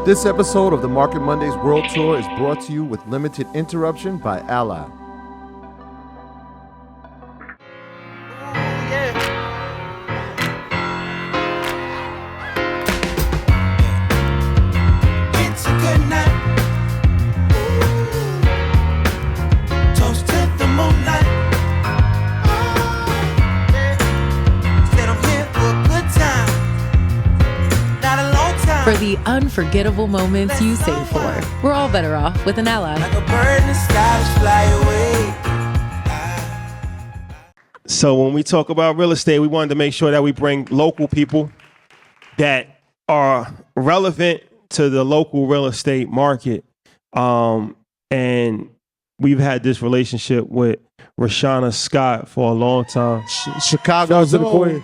This episode of the Market Mondays World Tour is brought to you with limited interruption by Ally. For the unforgettable moments you save for, we're all better off with an Ally. Like a bird in the sky, just fly away. So when we talk about real estate, we wanted to make sure that we bring local people that are relevant to the local real estate market. And we've had this relationship with Rashauna Scott for a long time. Chicago's in the Queen.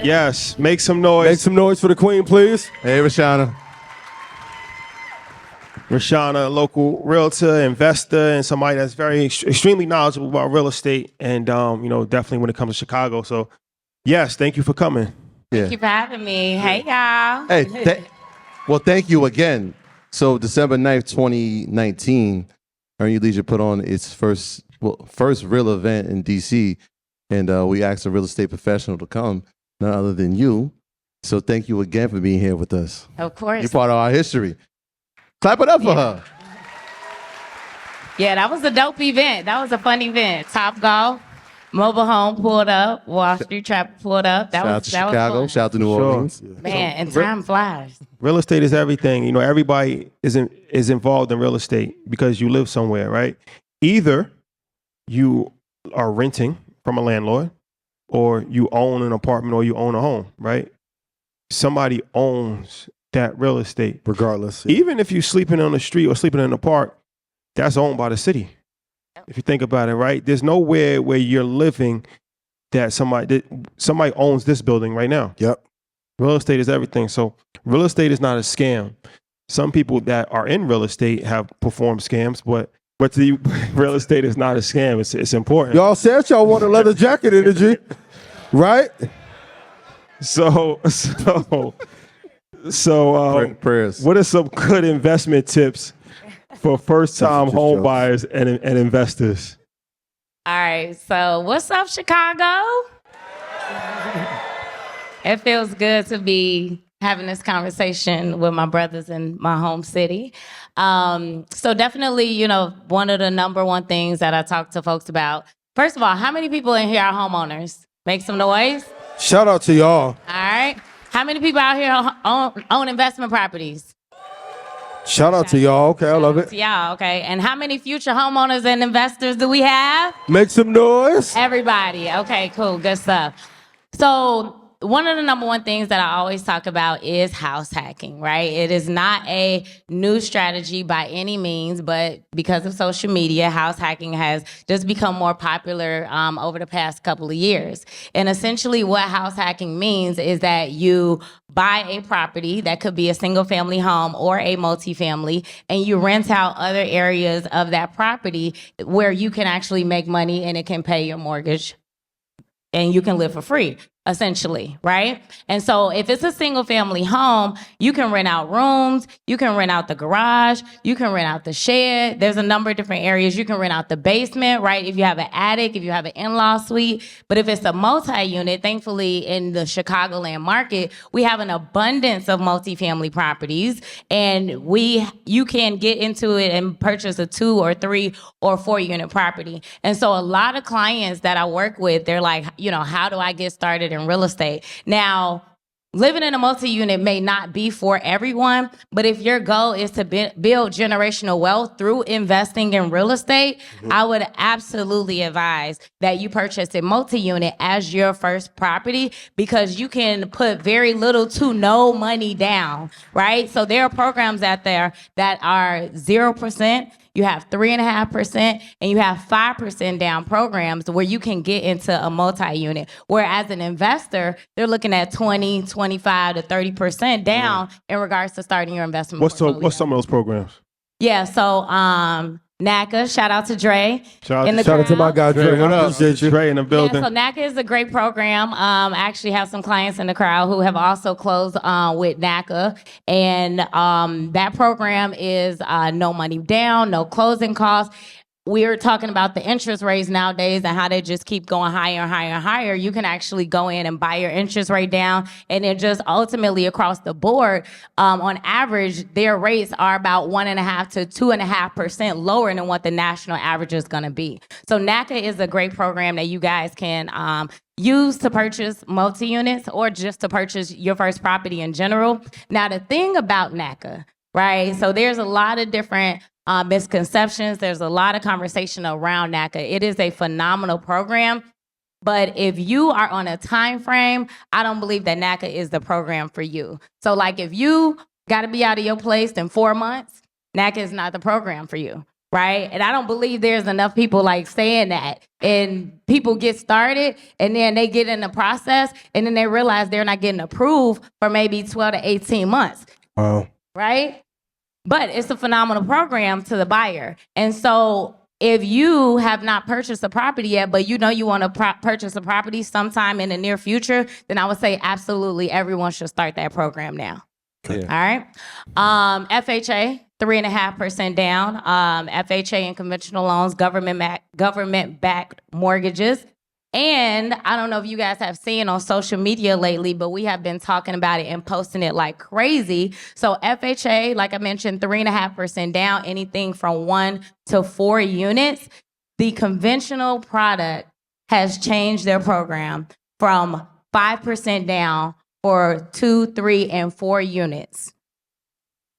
Yes, make some noise. Make some noise for the Queen, please. Hey, Rashauna. Rashauna, a local realtor, investor, and somebody that's very extremely knowledgeable about real estate, and definitely when it comes to Chicago. So, yes, thank you for coming. Thank you for having me. Hey, y'all. Hey, well, thank you again. So, December 9th, 2019, Earn Your Leisure put on its first real event in D.C., and we asked a real estate professional to come, none other than you. So, thank you again for being here with us. Of course. You're part of our history. Clap it up for her. Yeah, that was a dope event. That was a fun event. Top Golf, Mobile Home pulled up, Wall Street Trapper pulled up. Shout out to Chicago. Was Shout out to New Orleans. Man, and time flies. Real estate is everything. You know, everybody is involved in real estate because you live somewhere, right? Either you are renting from a landlord, or you own an apartment, or you own a home, right? Somebody owns that real estate. Regardless. Even if you're sleeping on the street or sleeping in the park, that's owned by the city. If you think about it, right? There's nowhere where you're living that somebody owns this building right now. Yep. Real estate is everything. So real estate is not a scam. Some people that are in real estate have performed scams, but the real estate is not a scam. It's important. Y'all said y'all want a leather jacket energy, right? So prayers. What are some good investment tips for first-time home buyers and investors? All right, so what's up, Chicago? It feels good to be having this conversation with my brothers in my home city. So definitely, one of the number one things that I talk to folks about, first of all, how many people in here are homeowners? Make some noise. Shout out to y'all. All right. How many people out here own investment properties? Shout out to y'all. Okay, I love it. Yeah, okay. And how many future homeowners and investors do we have? Make some noise. Everybody. Okay, cool. Good stuff. So one of the number one things that I always talk about is house hacking, right? It is not a new strategy by any means, but because of social media, house hacking has just become more popular over the past couple of years. And essentially what house hacking means is that you buy a property that could be a single family home or a multifamily, and you rent out other areas of that property where you can actually make money and it can pay your mortgage and you can live for free, essentially, right? And so if it's a single family home, you can rent out rooms, you can rent out the garage, you can rent out the shed. There's a number of different areas. You can rent out the basement, right? If you have an attic, if you have an in-law suite. But if it's a multi-unit, thankfully in the Chicagoland market, we have an abundance of multifamily properties, and you can get into it and purchase a 2 or 3 or 4 unit property. And so a lot of clients that I work with, they're like, how do I get started in real estate? Now, living in a multi-unit may not be for everyone, but if your goal is to build generational wealth through investing in real estate, I would absolutely advise that you purchase a multi-unit as your first property, because you can put very little to no money down, right? So there are programs out there that are 0%. you have 3.5%, and you have 5% down programs where you can get into a multi-unit. Whereas an investor, they're looking at 20, 25 to 30% down in regards to starting your investment portfolio. What's some of those programs? Yeah, so NACA, shout out to Dre. Shout in the out Shout out to my guy, Dre, Dre. what I up? appreciate you. Dre in the Yeah, building. so NACA is a great program. I actually have some clients in the crowd who have also closed with NACA. And that program is no money down, no closing costs. We're talking about the interest rates nowadays and how they just keep going higher and higher and higher. You can actually go in and buy your interest rate down, and then just ultimately across the board, on average, their rates are about 1.5 to 2.5% lower than what the national average is going to be. So NACA is a great program that you guys can use to purchase multi-units or just to purchase your first property in general. Now, the thing about NACA, right? So there's a lot of different misconceptions. There's a lot of conversation around NACA. It is a phenomenal program, but if you are on a time frame, I don't believe that NACA is the program for you. So like if you got to be out of your place in 4 months, NACA is not the program for you, right? And I don't believe there's enough people like saying that. And people get started and then they get in the process and then they realize they're not getting approved for maybe 12 to 18 months. Wow. Right? But it's a phenomenal program to the buyer. And so if you have not purchased a property yet, but you know you want to purchase a property sometime in the near future, then I would say absolutely everyone should start that program now. Yeah. All right. FHA, 3.5% down. FHA and conventional loans, government-backed mortgages. And I don't know if you guys have seen on social media lately, but we have been talking about it and posting it like crazy. So FHA, like I mentioned, 3.5% down, anything from 1 to 4 units. The conventional product has changed their program from 5% down for 2, 3, and 4 units.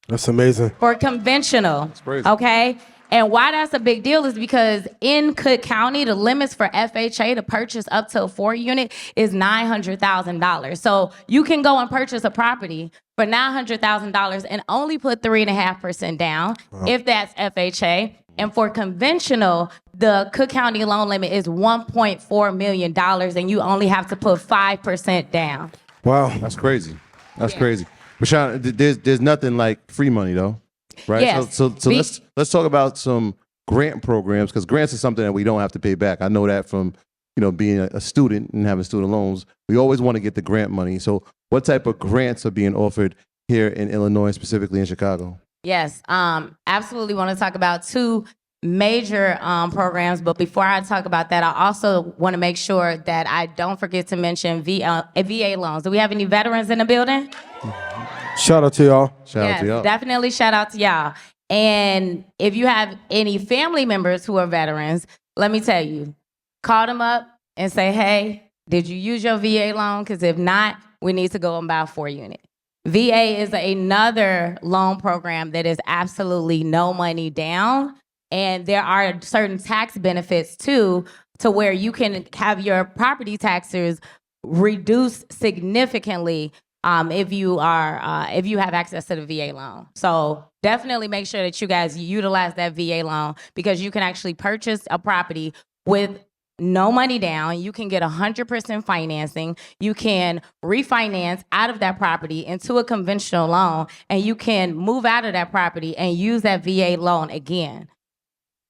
That's amazing. For conventional. That's crazy. Okay? And why that's a big deal is because in Cook County, the limits for FHA to purchase up to a 4 unit is $900,000. So you can go and purchase a property for $900,000 and only put 3.5% down if that's FHA. And for conventional, the Cook County loan limit is $1.4 million, and you only have to put 5% down. Wow. That's crazy. That's crazy. Rashauna, there's nothing like free money though, right? Yes. So let's talk about some grant programs, because grants is something that we don't have to pay back. I know that from being a student and having student loans. We always want to get the grant money. So what type of grants are being offered here in Illinois, specifically in Chicago? Yes, absolutely want to talk about 2 major programs. But before I talk about that, I also want to make sure that I don't forget to mention VA loans. Do we have any veterans in the building? Shout out to y'all. Shout out to y'all. Definitely shout out to y'all. And if you have any family members who are veterans, let me tell you, call them up and say, hey, did you use your VA loan? Because if not, we need to go and buy a 4 unit. VA is another loan program that is absolutely no money down. And there are certain tax benefits too, to where you can have your property taxes reduced significantly if you have access to the VA loan. So definitely make sure that you guys utilize that VA loan, because you can actually purchase a property with no money down. You can get 100% financing. You can refinance out of that property into a conventional loan, and you can move out of that property and use that VA loan again.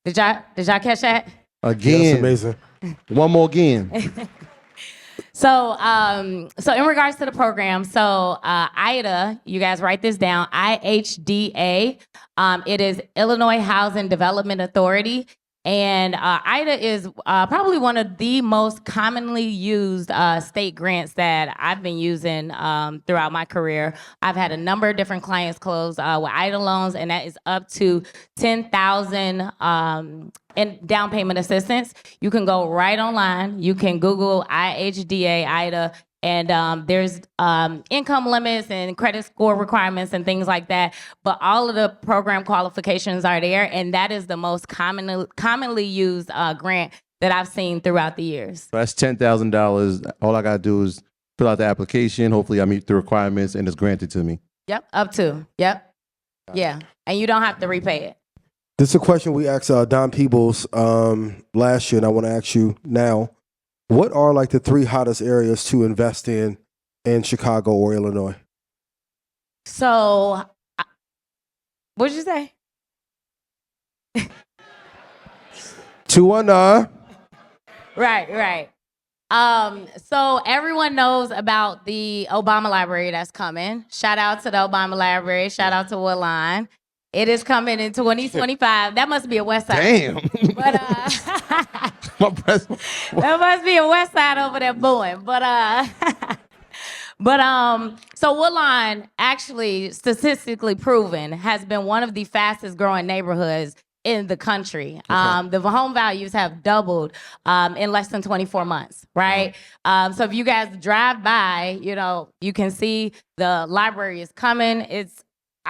Did y'all catch that? Again. That's amazing. One more again. So in regards to the program, IDA, you guys write this down, IHDA, it is Illinois Housing Development Authority. And IDA is probably one of the most commonly used state grants that I've been using throughout my career. I've had a number of different clients close with IDA loans, and that is up to $10,000 in down payment assistance. You can go right online. You can Google IHDA, IDA, and there's income limits and credit score requirements and things like that. But all of the program qualifications are there, and that is the most commonly used grant that I've seen throughout the years. That's $10,000. All I got to do is fill out the application. Hopefully I meet the requirements and it's granted to me. Yep, up to. Yep. Yeah, and you don't have to repay it. This is a question we asked Don Peebles last year, and I want to ask you now. What are like the 3 hottest areas to invest in Chicago or Illinois? So, what'd you say? 219. Right. So everyone knows about the Obama Library that's coming. Shout out to the Obama Library. Shout out to Woodline. It is coming in 2025. That must be a West Side. Damn. But My breath. that must be a West Side over there booing. So Woodline, actually statistically proven, has been one of the fastest growing neighborhoods in the country. The home values have doubled in less than 24 months, right? So if you guys drive by, you can see the library is coming.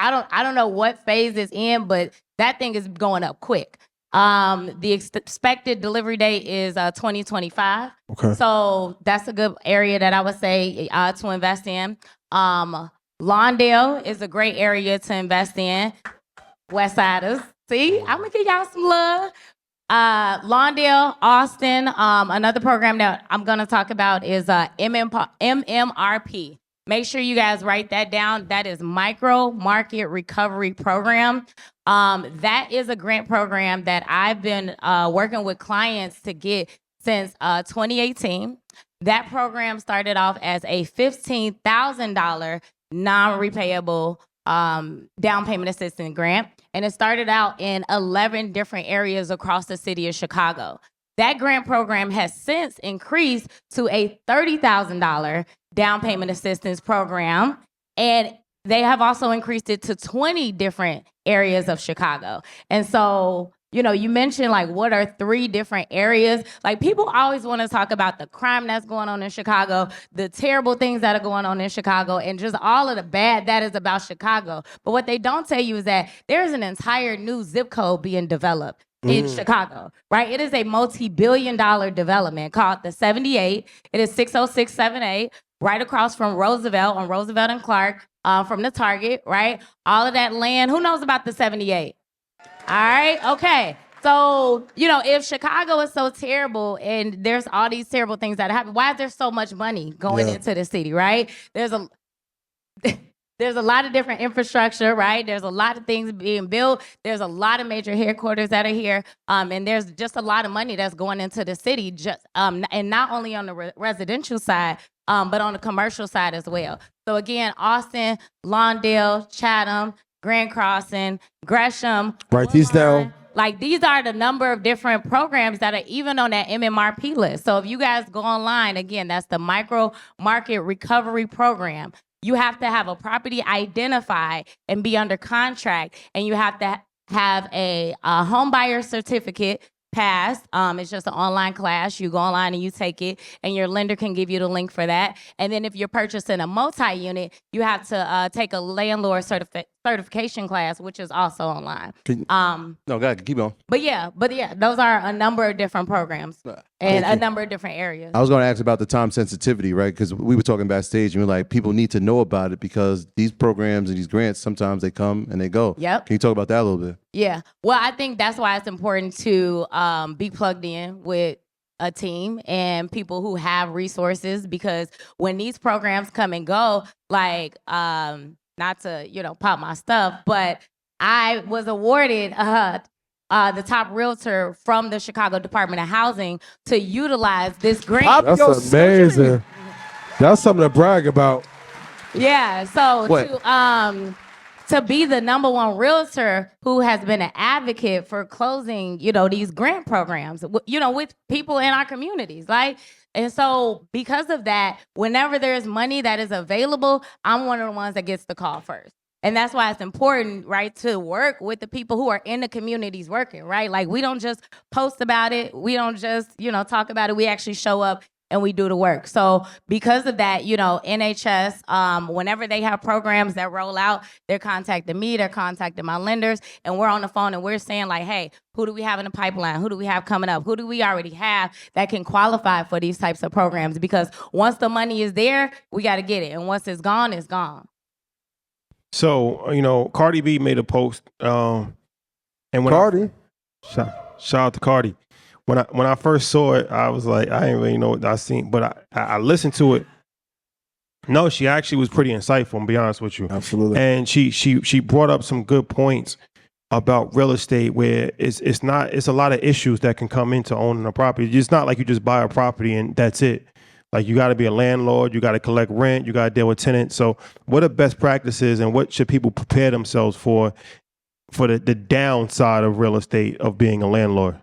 I don't know what phase it's in, but that thing is going up quick. The expected delivery date is 2025. Okay. So that's a good area that I would say to invest in. Lawndale is a great area to invest in. West Siders. See, I'm gonna give y'all some love. Lawndale, Austin. Another program that I'm gonna talk about is MMRP. Make sure you guys write that down. That is Micro Market Recovery Program. That is a grant program that I've been working with clients to get since 2018. That program started off as a $15,000 non-repayable down payment assistance grant, and it started out in 11 different areas across the city of Chicago. That grant program has since increased to a $30,000 down payment assistance program, and they have also increased it to 20 different areas of Chicago. And so, you mentioned like what are 3 different areas? Like people always want to talk about the crime that's going on in Chicago, the terrible things that are going on in Chicago, and just all of the bad that is about Chicago. But what they don't tell you is that there's an entire new zip code being developed in Chicago, right? It is a multi-billion-dollar development called the 78. It is 60678, right across from Roosevelt on Roosevelt and Clark, from the Target, right? All of that land. Who knows about the 78? All right, okay. So, if Chicago is so terrible and there's all these terrible things that happen, why is there so much money going into the city, right? There's a lot of different infrastructure, right? There's a lot of things being built. There's a lot of major headquarters that are here. And there's just a lot of money that's going into the city, and not only on the residential side, but on the commercial side as well. So again, Austin, Lawndale, Chatham, Grand Crossing, Gresham. Write these down. Like these are the number of different programs that are even on that MMRP list. So if you guys go online, again, that's the Micro Market Recovery Program. You have to have a property identified and be under contract, and you have to have a home buyer certificate passed. It's just an online class. You go online and you take it, and your lender can give you the link for that. And then if you're purchasing a multi-unit, you have to take a landlord certification class, which is also online. No, go ahead, keep on. But yeah, those are a number of different programs and a number of different areas. I was going to ask about the time sensitivity, right? Because we were talking backstage, and we were like, people need to know about it because these programs and these grants, sometimes they come and they go. Yep. Can you talk about that a little bit? Yeah. Well, I think that's why it's important to be plugged in with a team and people who have resources, because when these programs come and go, like, not to, pop my stuff, but I was awarded the top realtor from the Chicago Department of Housing to utilize this grant. That's amazing. That's something to brag about. Yeah, so What? to be the number 1 realtor who has been an advocate for closing, these grant programs, with people in our communities, like. And so because of that, whenever there's money that is available, I'm one of the ones that gets the call first. And that's why it's important, right, to work with the people who are in the communities working, right? Like we don't just post about it. We don't just, talk about it. We actually show up and we do the work. So because of that, NHS, whenever they have programs that roll out, they're contacting me, they're contacting my lenders, and we're on the phone and we're saying like, hey, who do we have in the pipeline? Who do we have coming up? Who do we already have that can qualify for these types of programs? Because once the money is there, we got to get it. And once it's gone, it's gone. So, Cardi B made a post And Cardi. Shout out to Cardi. When I first saw it, I was like, I didn't really know what I seen, but I listened to it. No, she actually was pretty insightful, to be honest with you. Absolutely. And she brought up some good points about real estate where it's a lot of issues that can come into owning a property. It's not like you just buy a property and that's it. Like you got to be a landlord, you got to collect rent, you got to deal with tenants. So what are best practices and what should people prepare themselves for the downside of real estate of being a landlord?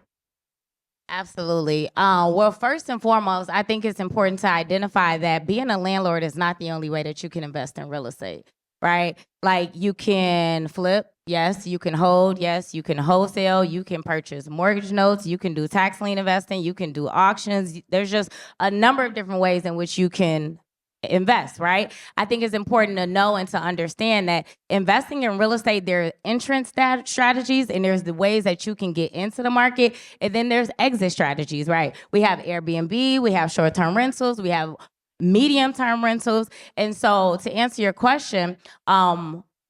Absolutely. Well, first and foremost, I think it's important to identify that being a landlord is not the only way that you can invest in real estate, right? Like you can flip, yes. You can hold, yes. You can wholesale. You can purchase mortgage notes. You can do tax lien investing. You can do auctions. There's just a number of different ways in which you can invest, right? I think it's important to know and to understand that investing in real estate, there are entrance strategies and there's the ways that you can get into the market. And then there's exit strategies, right? We have Airbnb, we have short-term rentals, we have medium-term rentals. And so to answer your question,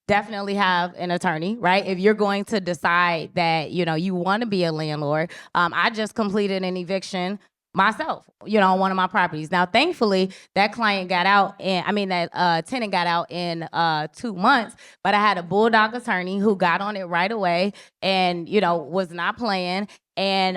definitely have an attorney, right? If you're going to decide that, you want to be a landlord. I just completed an eviction myself, on one of my properties. Now, thankfully, that tenant got out in 2 months, but I had a bulldog attorney who got on it right away and, was not playing. And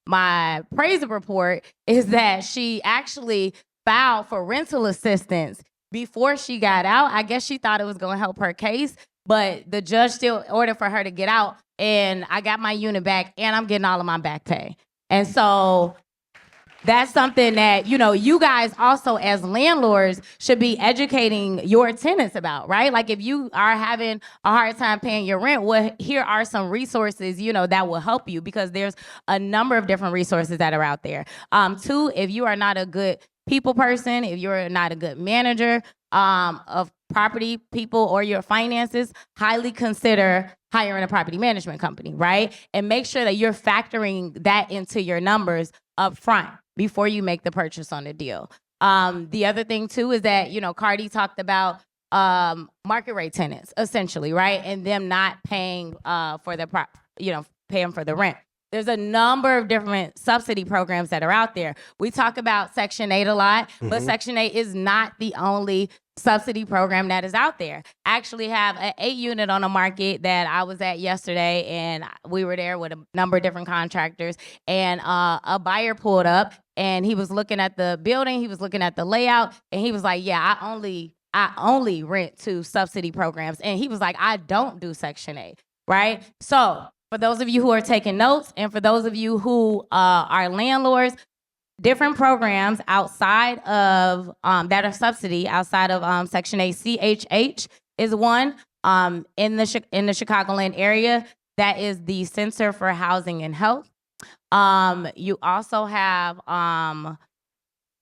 my appraisal report is that she actually filed for rental assistance before she got out. I guess she thought it was going to help her case, but the judge still ordered for her to get out, and I got my unit back, and I'm getting all of my back pay. And so that's something that, you guys also as landlords should be educating your tenants about, right? Like if you are having a hard time paying your rent, well, here are some resources, that will help you because there's a number of different resources that are out there. Two, if you are not a good people person, if you're not a good manager of property, people, or your finances, highly consider hiring a property management company, right? And make sure that you're factoring that into your numbers up front before you make the purchase on the deal. The other thing too is that, Cardi talked about market rate tenants essentially, right? And them not paying for the paying for the rent. There's a number of different subsidy programs that are out there. We talk about Section 8 a lot, but Section 8 is not the only subsidy program that is out there. I actually have an 8 unit on the market that I was at yesterday, and we were there with a number of different contractors, and a buyer pulled up, and he was looking at the building, he was looking at the layout, and he was like, yeah, I only rent to subsidy programs. And he was like, I don't do Section 8, right? So for those of you who are taking notes, and for those of you who are landlords, different programs outside of that are subsidy outside of Section 8. CHH is one in the Chicagoland area. That is the Center for Housing and Health. You also have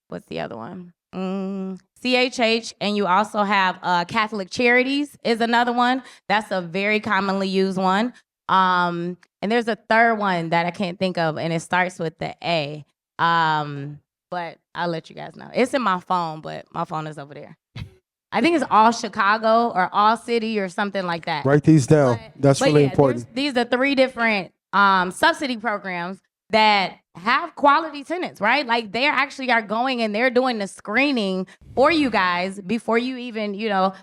what's the other one? CHH, and you also have Catholic Charities is another one. That's a very commonly used one. And there's a third one that I can't think of, and it starts with the A. But I'll let you guys know. It's in my phone, but my phone is over there. I think it's All Chicago or All City or something like that. Write these down. That's really important. These are 3 different subsidy programs that have quality tenants, right? Like they actually are going and they're doing the screening for you guys before you even,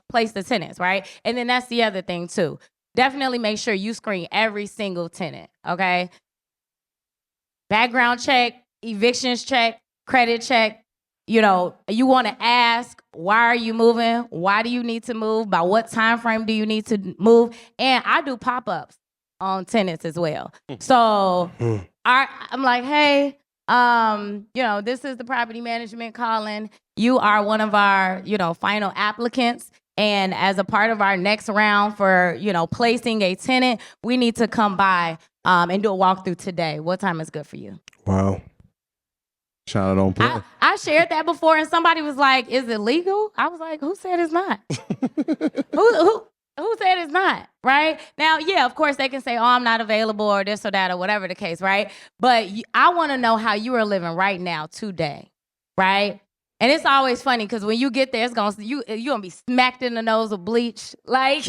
place the tenants, right? And then that's the other thing too. Definitely make sure you screen every single tenant, okay? Background check, evictions check, credit check. You want to ask, why are you moving? Why do you need to move? By what time frame do you need to move? And I do pop-ups on tenants as well. So I'm like, hey, this is the property management calling. You are one of our, final applicants. And as a part of our next round for, placing a tenant, we need to come by and do a walkthrough today. What time is good for you? Wow. Shout out on play. I shared that before, and somebody was like, is it legal? I was like, who said it's not? Who said it's not, right? Now, yeah, of course, they can say, oh, I'm not available or this or that or whatever the case, right? But I want to know how you are living right now today, right? And it's always funny because when you get there, you gonna be smacked in the nose with bleach, like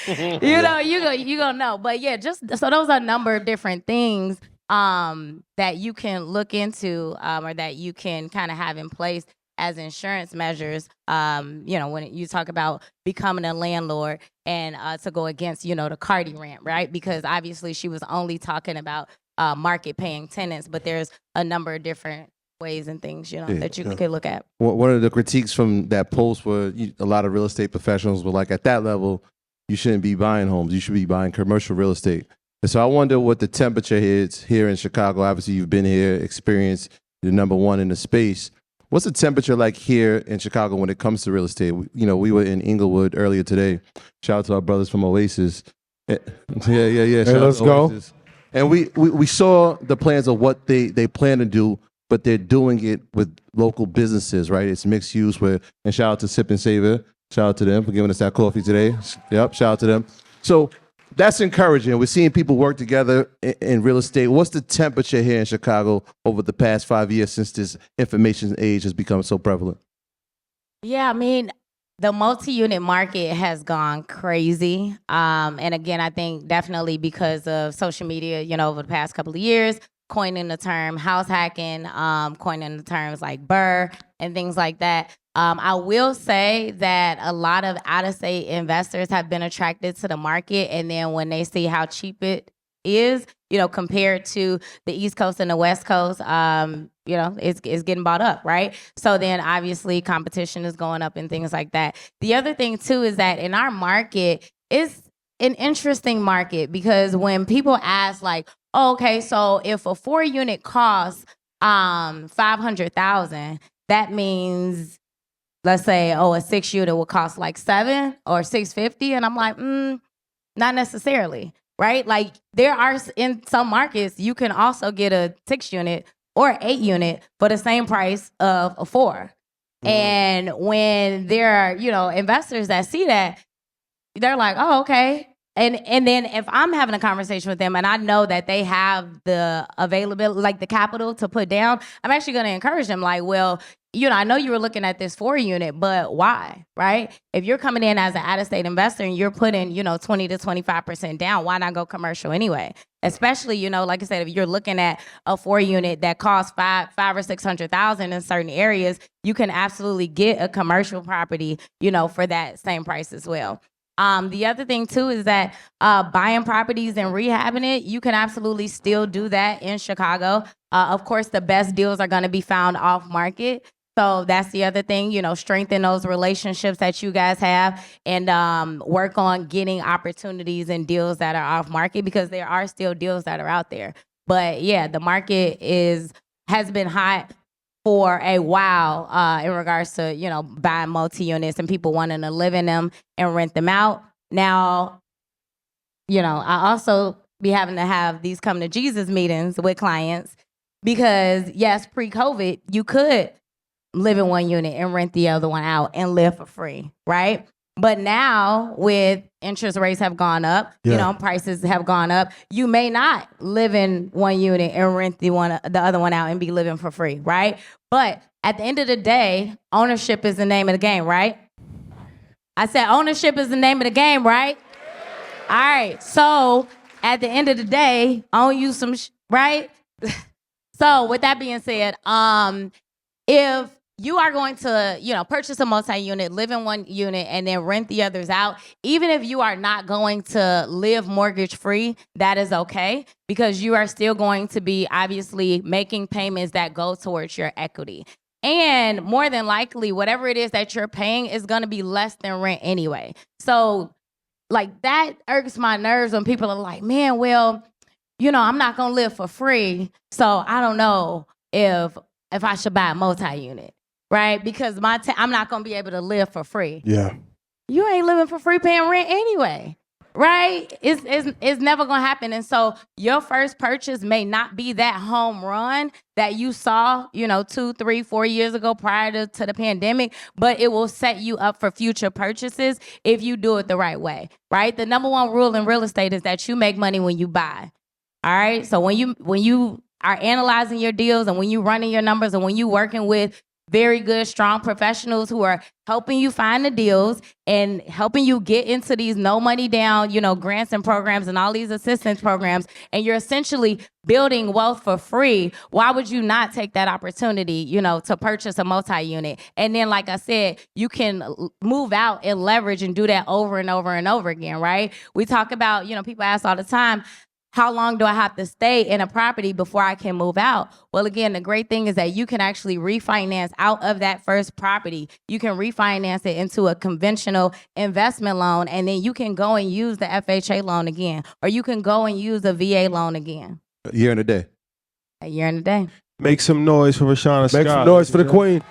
you gonna know. But yeah, just so those are a number of different things that you can look into or that you can kind of have in place as insurance measures. When you talk about becoming a landlord and to go against the Cardi rant, right? Because obviously she was only talking about market paying tenants, but there's a number of different ways and things that you could look at. One of the critiques from that post were a lot of real estate professionals were like, at that level, you shouldn't be buying homes. You should be buying commercial real estate. And so I wonder what the temperature is here in Chicago. Obviously, you've been here, experienced, you're number one in the space. What's the temperature like here in Chicago when it comes to real estate? We were in Inglewood earlier today. Shout out to our brothers from Oasis. Yeah. Hey, let's go. Oasis. And we saw the plans of what they plan to do, but they're doing it with local businesses, right? It's mixed use and shout out to Sip and Savor. Shout out to them for giving us that coffee today. Yep, shout out to them. So that's encouraging. We're seeing people work together in real estate. What's the temperature here in Chicago over the past 5 years since this information age has become so prevalent? Yeah, I mean, the multi-unit market has gone crazy. And again, I think definitely because of social media, over the past couple of years, coining the term house hacking, coining the terms like BRRRR and things like that. I will say that a lot of out-of-state investors have been attracted to the market, and then when they see how cheap it is, compared to the East Coast and the West Coast, it's getting bought up, right? So then obviously competition is going up and things like that. The other thing too is that in our market, it's an interesting market because when people ask like, oh, okay, so if a 4-unit costs $500,000, that means, let's say, a 6-unit will cost like $700,000 or $650,000, and I'm like, not necessarily, right? Like there are in some markets you can also get a 6-unit or 8-unit for the same price of a 4. And when there are investors that see that, they're like, oh, okay. And then if I'm having a conversation with them and I know that they have the availability, like the capital to put down, I'm actually going to encourage them like, well, I know you were looking at this 4-unit, but why, right? If you're coming in as an out-of-state investor and you're putting, 20 to 25% down, why not go commercial anyway? Especially, like I said, if you're looking at a 4-unit that costs $500,000 or $600,000 in certain areas, you can absolutely get a commercial property, for that same price as well. The other thing too is that buying properties and rehabbing it, you can absolutely still do that in Chicago. Of course, the best deals are going to be found off market. So that's the other thing, strengthen those relationships that you guys have and work on getting opportunities and deals that are off market because there are still deals that are out there. But yeah, the market has been hot for a while in regards to, buying multi-units and people wanting to live in them and rent them out. Now, I also be having to have these come to Jesus meetings with clients because yes, pre-COVID, you could live in one unit and rent the other one out and live for free, right? But now with interest rates have gone up, prices have gone up, you may not live in one unit and rent the other one out and be living for free, right? But at the end of the day, ownership is the name of the game, right? I said ownership is the name of the game, right? All right, so at the end of the day, own you some, right? So with that being said, if you are going to, purchase a multi-unit, live in one unit, and then rent the others out, even if you are not going to live mortgage-free, that is okay because you are still going to be obviously making payments that go towards your equity. And more than likely, whatever it is that you're paying is going to be less than rent anyway. So, like, that irks my nerves when people are like, man, well, I'm not going to live for free, so I don't know if I should buy a multi-unit. Right? Because I'm not going to be able to live for free. Yeah. You ain't living for free paying rent anyway. Right? It's never going to happen. And so your first purchase may not be that home run that you saw, 2, 3, 4 years ago prior to the pandemic, but it will set you up for future purchases if you do it the right way. Right? The number one rule in real estate is that you make money when you buy. All right? So when you are analyzing your deals and when you running your numbers and when you working with very good, strong professionals who are helping you find the deals and helping you get into these no money down, grants and programs and all these assistance programs. And you're essentially building wealth for free. Why would you not take that opportunity, to purchase a multi-unit? And then, like I said, you can move out and leverage and do that over and over and over again, right? We talk about, people ask all the time, how long do I have to stay in a property before I can move out? Well, again, the great thing is that you can actually refinance out of that first property. You can refinance it into a conventional investment loan, and then you can go and use the FHA loan again, or you can go and use the VA loan again. A year and a day. A year and a day. Make some noise for Rashauna Scott. Make some noise for the queen.